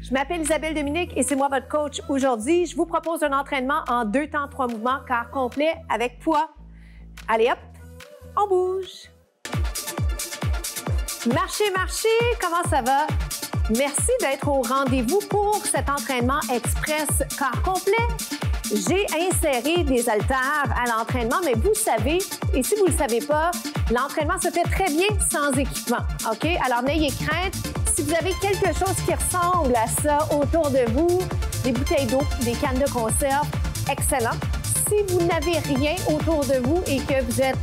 Je m'appelle Isabelle Dominique et c'est moi votre coach. Aujourd'hui, je vous propose un entraînement en 2 temps, 3 mouvements, quart complet avec poids. Allez hop, on bouge. Marchez, marchez, comment ça va? Merci d'être au rendez-vous pour cet entraînement express quart complet. J'ai inséré des haltères à l'entraînement, mais vous savez, et si vous ne le savez pas, l'entraînement se fait très bien sans équipement, OK? Alors, n'ayez crainte. Si vous avez quelque chose qui ressemble à ça autour de vous, des bouteilles d'eau, des cannes de conserve, excellent. Si vous n'avez rien autour de vous et que vous êtes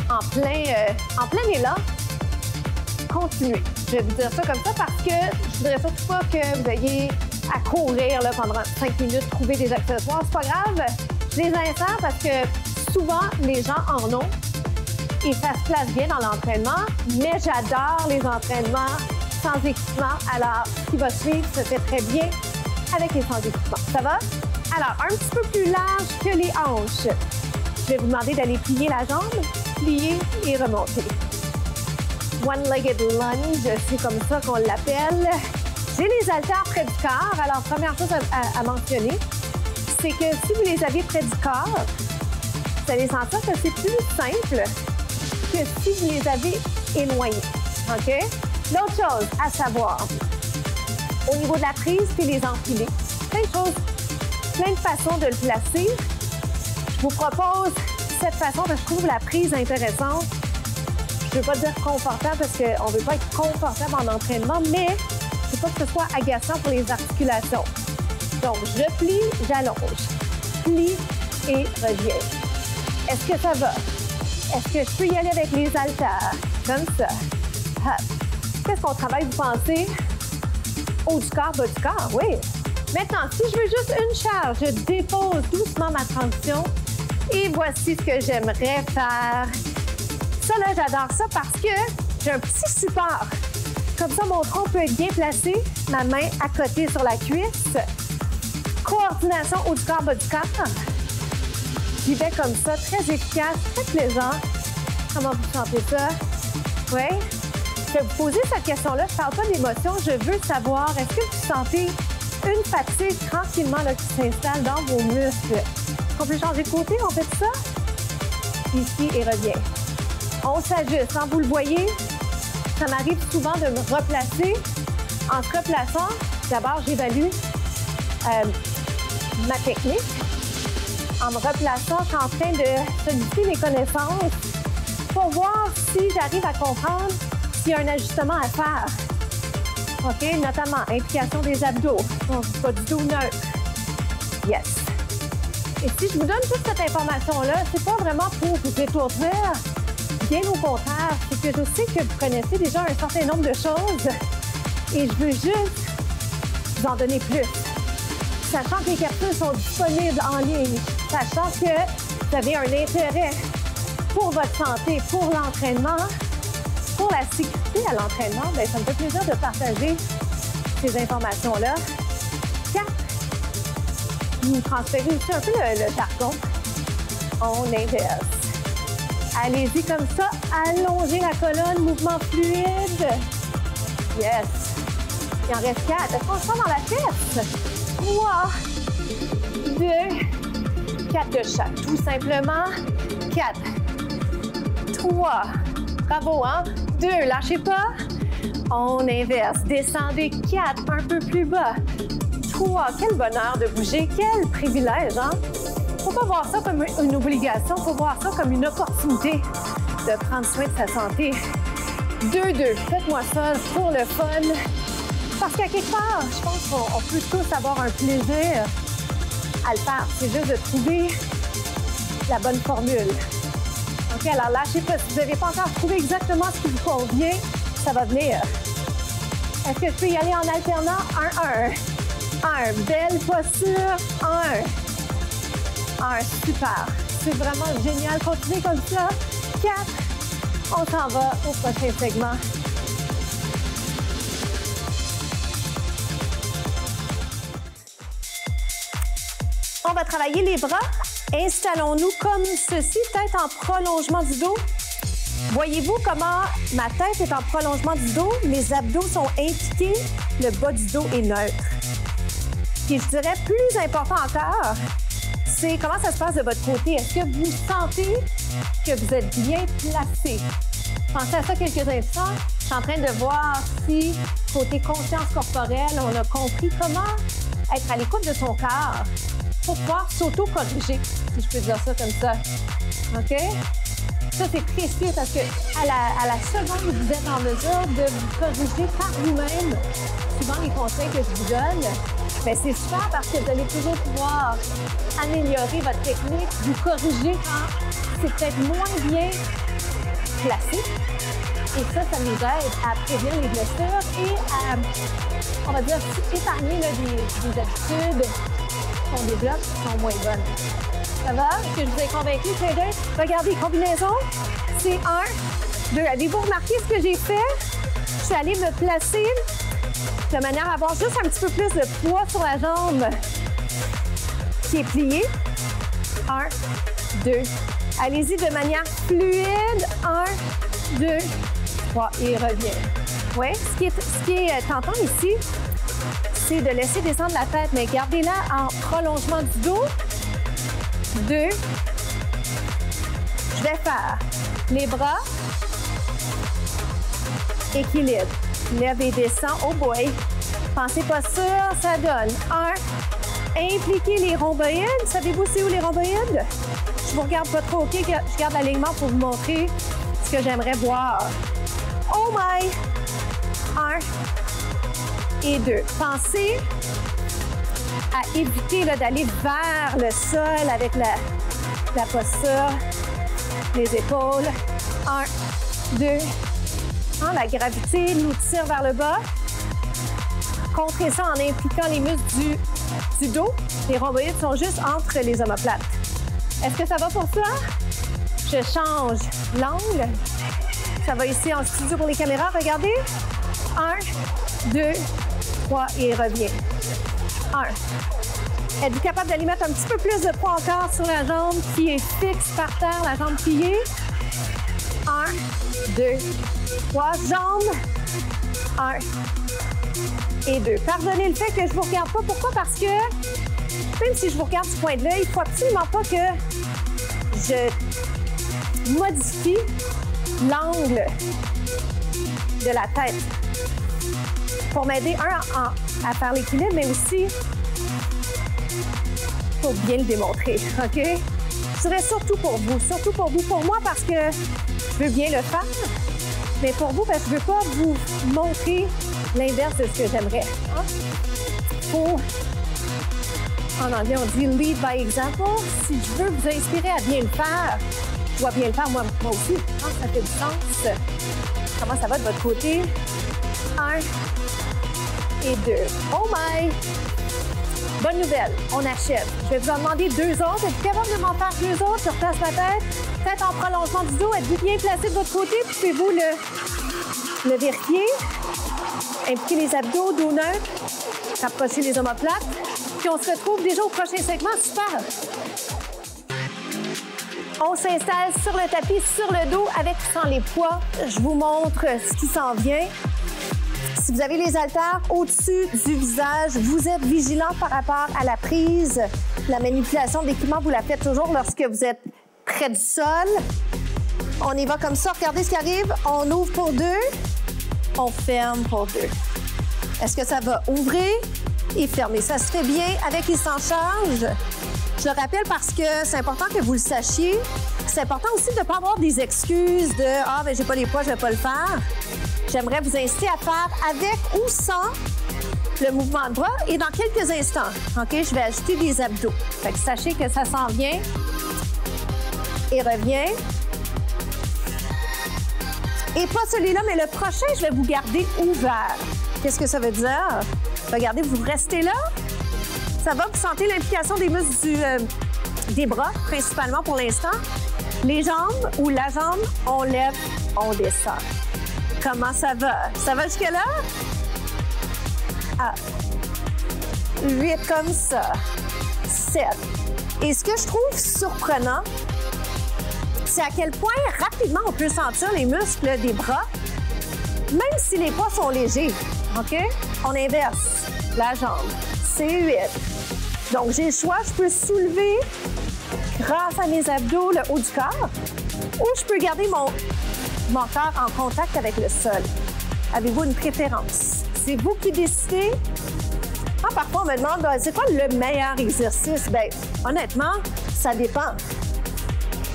en plein élan, continuez. Je vais vous dire ça comme ça parce que je voudrais surtout pas que vous ayez à courir là, pendant 5 minutes, trouver des accessoires. C'est pas grave, je les insère parce que souvent, les gens en ont et ça se place bien dans l'entraînement, mais j'adore les entraînements sans équipement. Alors, ce qui va suivre se fait très bien avec les sans équipement. Ça va? Alors, un petit peu plus large que les hanches. Je vais vous demander d'aller plier la jambe, plier et remonter. One-legged lunge, c'est comme ça qu'on l'appelle. J'ai les haltères près du corps. Alors, première chose à mentionner, c'est que si vous les avez près du corps, vous allez sentir que c'est plus simple que si vous les avez éloignés. OK? L'autre chose à savoir, au niveau de la prise, puis les empiler. Plein de choses, plein de façons de le placer. Je vous propose cette façon parce que je trouve la prise intéressante. Je ne veux pas dire confortable parce qu'on ne veut pas être confortable en entraînement, mais il ne faut pas que ce soit agaçant pour les articulations. Donc, je plie, j'allonge. Plie et reviens. Est-ce que ça va? Est-ce que je peux y aller avec les haltères? Comme ça. Hop. Qu'est-ce qu'on travaille, vous pensez? Haut du corps, bas du corps, oui. Maintenant, si je veux juste une charge, je dépose doucement ma transition et voici ce que j'aimerais faire. Ça, là, j'adore ça parce que j'ai un petit support. Comme ça, mon tronc peut être bien placé, ma main à côté sur la cuisse. Coordination haut du corps, bas du corps. J'y vais comme ça, très efficace, très plaisant. Comment vous sentez ça? Oui? Je vais vous poser cette question-là. Je ne parle pas d'émotion, je veux savoir, est-ce que vous sentez une fatigue tranquillement là, qui s'installe dans vos muscles? On peut changer de côté, on fait ça? Ici et revient. On s'ajuste. Hein? Vous le voyez, ça m'arrive souvent de me replacer. En se replaçant, d'abord, j'évalue ma technique. En me replaçant, je suis en train de solliciter mes connaissances pour voir si j'arrive à comprendre s'il y a un ajustement à faire. OK? Notamment, implication des abdos. Donc, pas du tout neutre. Yes. Et si je vous donne toute cette information-là, c'est pas vraiment pour vous étourdir. Bien au contraire, c'est que je sais que vous connaissez déjà un certain nombre de choses et je veux juste vous en donner plus. Sachant que les capsules sont disponibles en ligne, sachant que vous avez un intérêt pour votre santé, pour l'entraînement, pour la sécurité à l'entraînement, bien, ça me fait plaisir de partager ces informations-là. 4. Vous transférez aussi un peu le jargon. On inverse. Allez-y comme ça, allongez la colonne, mouvement fluide. Yes. Il en reste 4. Est-ce qu'on se sent dans la tête? 3, 2, 4 de chaque. Tout simplement. 4, 3. Bravo, hein? 2, lâchez pas. On inverse. Descendez 4, un peu plus bas. 3, quel bonheur de bouger. Quel privilège, hein? Faut pas voir ça comme une obligation, faut voir ça comme une opportunité de prendre soin de sa santé. 2, faites-moi ça pour le fun. Parce qu'à quelque part, je pense qu'on peut tous avoir un plaisir à le faire. C'est juste de trouver la bonne formule. OK, alors lâchez pas. Si vous n'avez pas encore trouvé exactement ce qui vous convient, ça va venir. Est-ce que je peux y aller en alternant? 1, belle posture, 1, super. C'est vraiment génial. Continuez comme ça. 4, on s'en va au prochain segment. On va travailler les bras. Installons-nous comme ceci, tête en prolongement du dos. Voyez-vous comment ma tête est en prolongement du dos, mes abdos sont impliqués, le bas du dos est neutre. Puis je dirais plus important encore, c'est comment ça se passe de votre côté. Est-ce que vous sentez que vous êtes bien placé? Pensez à ça quelques instants. Je suis en train de voir si, côté conscience corporelle, on a compris comment être à l'écoute de son corps pour pouvoir s'auto-corriger, si je peux dire ça comme ça. OK? Ça, c'est précieux parce que à la seconde où vous êtes en mesure de vous corriger par vous-même, suivant les conseils que je vous donne, bien, c'est super parce que vous allez toujours pouvoir améliorer votre technique, vous corriger quand c'est peut-être moins bien placé. Et ça nous aide à prévenir les blessures et à, on va dire, épargner là, des habitudes qu'on développe qui sont moins bonnes. Ça va? Est-ce que je vous ai convaincu, ces deux? Regardez, combinaison, c'est 1, 2. Avez-vous remarqué ce que j'ai fait? Je suis allée me placer de manière à avoir juste un petit peu plus de poids sur la jambe qui est pliée. 1, 2. Allez-y de manière fluide. 1, 2, 3 et revient. Oui, ce qui est tentant ici, c'est de laisser descendre la tête, mais gardez-la en prolongement du dos. 2. Je vais faire les bras, équilibre, lève et descend, oh boy. Pensez pas sûr, ça donne 1. Impliquez les rhomboïdes. Savez-vous c'est où les rhomboïdes? Je vous regarde pas trop, OK? Je garde l'alignement pour vous montrer ce que j'aimerais voir. Oh my! 1 et 2. Pensez à éviter d'aller vers le sol avec la posture, les épaules. 1, 2. La gravité nous tire vers le bas. Contrez ça en impliquant les muscles du dos. Les rhomboïdes sont juste entre les omoplates. Est-ce que ça va pour ça? Je change l'angle. Ça va ici en studio pour les caméras. Regardez. 1, 2, 3 et revient. 1. Êtes-vous capable d'aller mettre un petit peu plus de poids encore sur la jambe qui est fixe par terre, la jambe pliée? 1, 2, 3. Jambes. 1 et 2. Pardonnez le fait que je ne vous regarde pas. Pourquoi? Parce que même si je vous regarde du coin de l'œil, il ne faut absolument pas que je modifie l'angle de la tête pour m'aider, à faire l'équilibre, mais aussi pour bien le démontrer, OK? Je dirais surtout pour vous, pour moi, parce que je veux bien le faire, mais pour vous, parce que je ne veux pas vous montrer l'inverse de ce que j'aimerais. En anglais, on dit « lead by example ». Si je veux vous inspirer à bien le faire, je dois bien le faire moi aussi. Ça fait du sens. Comment ça va de votre côté? 1 et 2. Oh my! Bonne nouvelle, on achève. Je vais vous en demander 2 autres. Êtes-vous capable de m'en faire 2 autres? Je replace ma tête. Tête en prolongement du dos. Êtes-vous bien placé de votre côté? Pouvez-vous le vérifier? Impliquez les abdos, dos neutre. Rapprochez les omoplates. Puis on se retrouve déjà au prochain segment. Super! On s'installe sur le tapis, sur le dos, avec ou sans les poids. Je vous montre ce qui s'en vient. Si vous avez les haltères au-dessus du visage, vous êtes vigilant par rapport à la prise. La manipulation de l'équipement, vous la faites toujours lorsque vous êtes près du sol. On y va comme ça. Regardez ce qui arrive. On ouvre pour 2. On ferme pour 2. Est-ce que ça va ouvrir et fermer? Ça se fait bien avec les sans charge. Je le rappelle parce que c'est important que vous le sachiez. C'est important aussi de ne pas avoir des excuses de « Ah, ben j'ai pas les poids, je vais pas le faire ». J'aimerais vous inciter à faire avec ou sans le mouvement de bras et dans quelques instants, OK, je vais ajouter des abdos. Fait que sachez que ça s'en vient et revient. Et pas celui-là, mais le prochain, je vais vous garder ouvert. Qu'est-ce que ça veut dire? Regardez, vous restez là. Ça va, vous sentez l'implication des muscles des bras, principalement pour l'instant. Les jambes ou la jambe, on lève, on descend. Comment ça va? Ça va jusque-là? 8 comme ça. 7. Et ce que je trouve surprenant, c'est à quel point rapidement on peut sentir les muscles des bras, même si les poids sont légers. OK? On inverse la jambe. C'est 8. Donc, j'ai le choix. Je peux soulever grâce à mes abdos le haut du corps ou je peux garder mon corps en contact avec le sol. Avez-vous une préférence? C'est vous qui décidez. Ah, parfois, on me demande, c'est quoi le meilleur exercice? Bien, honnêtement, ça dépend.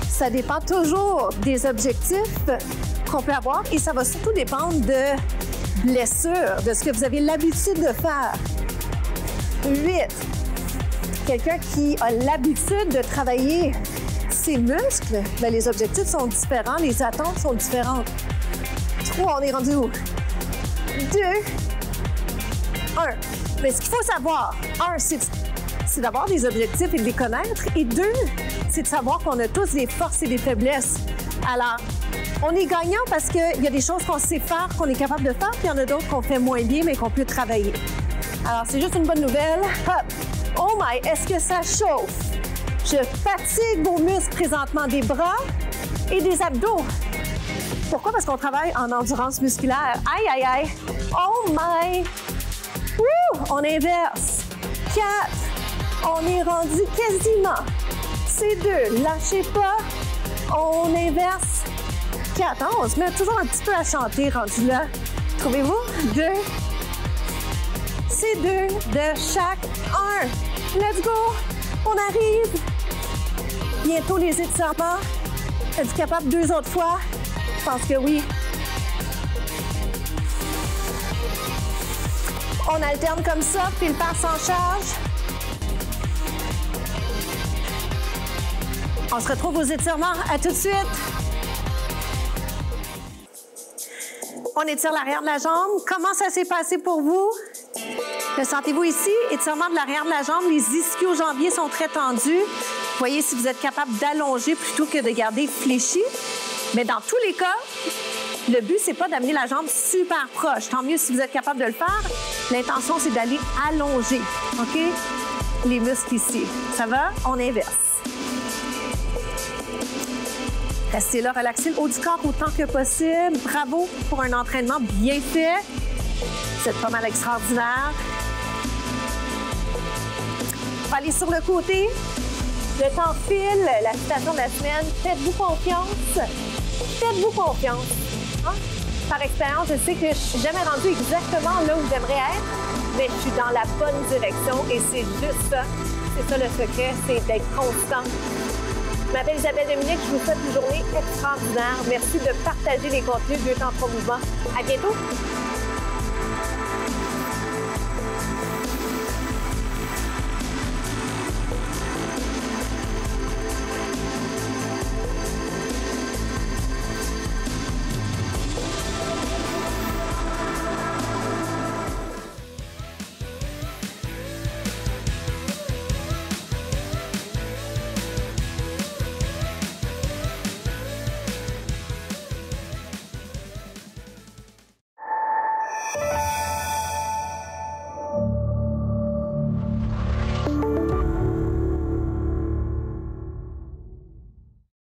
Ça dépend toujours des objectifs qu'on peut avoir et ça va surtout dépendre de blessures, de ce que vous avez l'habitude de faire. 8. Quelqu'un qui a l'habitude de travailler ses muscles, bien, les objectifs sont différents, les attentes sont différentes. 3, on est rendu où? 2, 1. Mais ce qu'il faut savoir, 1, c'est d'avoir des objectifs et de les connaître. Et 2, c'est de savoir qu'on a tous des forces et des faiblesses. Alors, on est gagnant parce qu'il y a des choses qu'on sait faire, qu'on est capable de faire, puis il y en a d'autres qu'on fait moins bien, mais qu'on peut travailler. Alors, c'est juste une bonne nouvelle. Hop! Oh my! Est-ce que ça chauffe? Je fatigue vos muscles présentement des bras et des abdos. Pourquoi? Parce qu'on travaille en endurance musculaire. Aïe, aïe, aïe! Oh my! Wouh! On inverse. 4. On est rendu quasiment. C'est 2. Lâchez pas. On inverse. 4. Hein? On se met toujours un petit peu à chanter rendu là. Trouvez-vous? 2. C'est 2 de chaque 1. Let's go! On arrive. Bientôt les étirements. Êtes-vous capable 2 autres fois? Je pense que oui. On alterne comme ça, puis le pas s'en charge. On se retrouve aux étirements. À tout de suite. On étire l'arrière de la jambe. Comment ça s'est passé pour vous? Le sentez-vous ici? Étirement de l'arrière de la jambe. Les ischio-jambiers sont très tendus. Voyez si vous êtes capable d'allonger plutôt que de garder fléchi. Mais dans tous les cas, le but, c'est pas d'amener la jambe super proche. Tant mieux si vous êtes capable de le faire. L'intention, c'est d'aller allonger, OK? Les muscles ici. Ça va? On inverse. Restez là, relaxez le haut du corps autant que possible. Bravo pour un entraînement bien fait. Vous êtes pas mal extraordinaire. On va aller sur le côté. Le temps file, la citation de la semaine. Faites-vous confiance. Faites-vous confiance. Hein? Par expérience, je sais que je suis jamais rendue exactement là où j'aimerais être, mais je suis dans la bonne direction et c'est juste ça. C'est ça le secret, c'est d'être constant. Je m'appelle Isabelle Dominique, je vous souhaite une journée extraordinaire. Merci de partager les contenus de Temps 3 Mouvements. À bientôt!